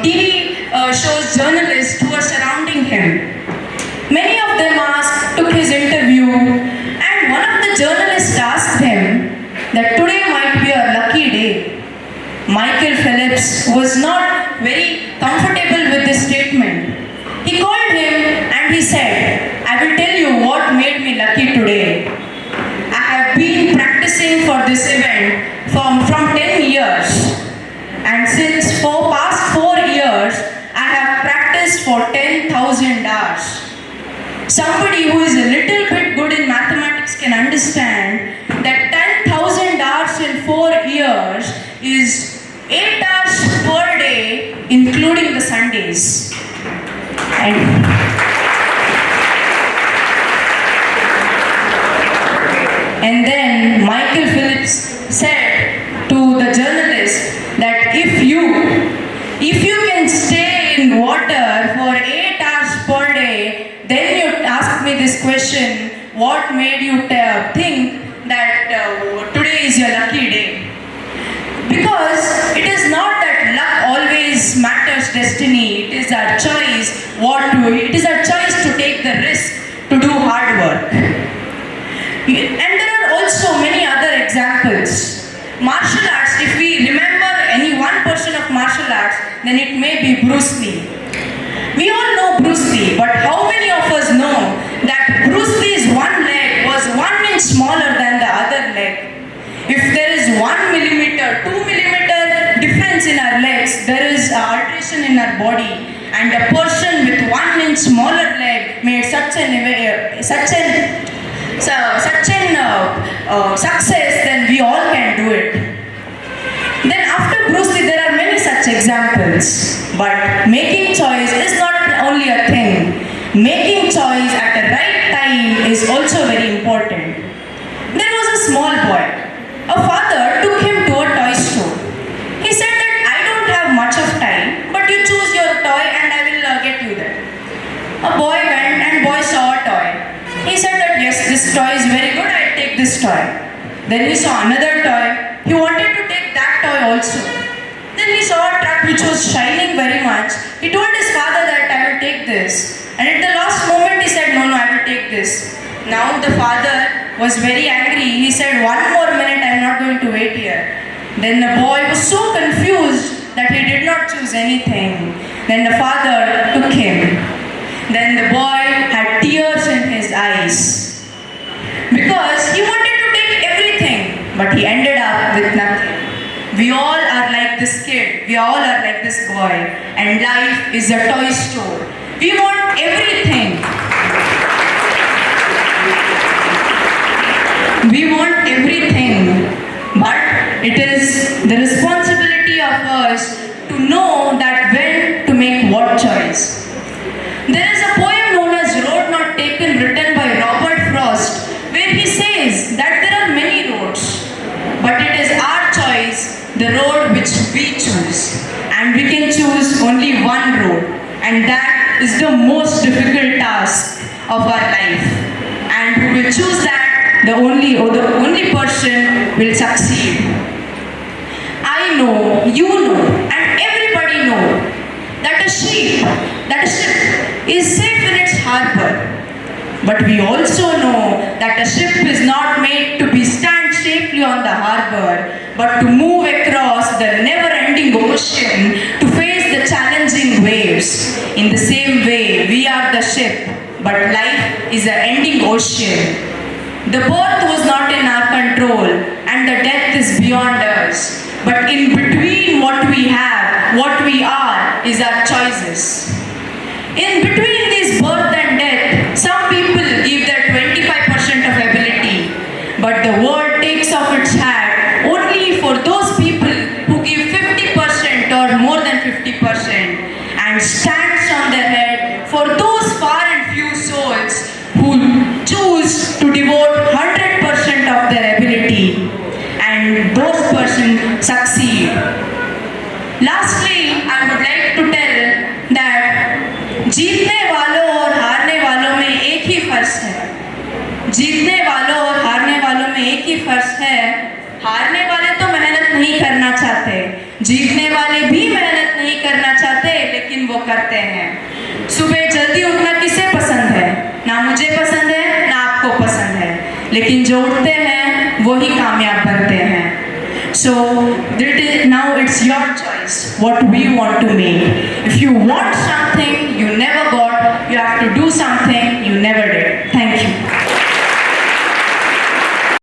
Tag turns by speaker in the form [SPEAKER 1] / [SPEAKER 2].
[SPEAKER 1] TV shows journalists who are surrounding him. Many of them took his interview, and one of the journalists asked him that today might be a lucky day. Michael Phelps was not very comfortable with this statement. He called him and he said, "I will tell you what made me lucky today. I have been practicing for this event from 10 years. And since for past 4 years, I have practiced for 10,000 hours." Somebody who is a little bit good in mathematics can understand that 10,000 hours in 4 years is 8 hours per day, including the Sundays. And then Michael Phelps said to the journalist that if you can stay in water for 8 hours per day, then you ask me this question, what made you think that today is your lucky day? Because it is not that luck always matters destiny, it is our choice it is our choice to take the risk to do hard work. And there are also many other examples. Martial arts, if we remember any one person of martial arts, then it may be Bruce Lee. We all know Bruce Lee, but how many of us know that Bruce Lee's one leg was 1 inch smaller than the other leg? If there is 1 millimeter, 2 millimeter difference in our legs, there is alteration in our body. And a person with 1 inch smaller leg made such an success, then we all can do it. Then after Bruce Lee, there are many such examples. But making choice is not only a thing. Making choice at the right time is also very important. There was a small boy. A father took him to a toy store. He said that I don't have much of time, but you choose your toy and I will get you there. A boy went and boy saw a toy. He said that yes, this toy is very good, I'll take this toy. Then he saw another toy. He wanted to take that toy also. Then he saw a truck which was shining very much. He told his father that I will take this. And at the last moment he said, no, I will take this. Now the father was very angry. He said, 1 more minute, I am not going to wait here. Then the boy was so confused that he did not choose anything. Then the father took him. Then the boy had tears in his eyes because he wanted to take everything, but he ended up with nothing. We all are like this kid, we all are like this boy, and life is a toy store. We want everything. We want everything, but it is the responsibility of us to know that when to make what choice. There is a poem known as Road Not Taken, written by Robert Frost, where he says that there are many roads, but it is our choice, the road which we choose. And we can choose only one road, and that is the most difficult task of our life. And who will choose that, the only person will succeed. I know, you know, and everybody know that a ship is safe in its harbor. But we also know that a ship is not made to be stand safely on the harbor, but to move across the never-ending ocean to face the challenging waves. In the same way, we are the ship, but life is an ending ocean. The birth was not in our control, and the death is beyond us. But in between what we have, what we are, is our choices. In between this birth and death, some people give their 25% of ability, but the world takes off its hat only for those people who give 50% or more than 50% and stands on their head for those far and few souls who choose to devote 100% of their ability, and those persons succeed. Lastly, I would like to tell that जीतने वालों और हारने वालों में एक ही फर्क है। जीतने वालों और हारने वालों में एक ही फर्क है। हारने वाले तो मेहनत नहीं करना चाहते, जीतने वाले भी मेहनत नहीं करना चाहते लेकिन वो करते हैं। सुबह जल्दी उठना किसे पसंद है? ना मुझे पसंद है, ना आपको पसंद है, लेकिन जो उठते हैं वही कामयाब बनते हैं। So now it's your choice what we want to make. If you want something you never got, you have to do something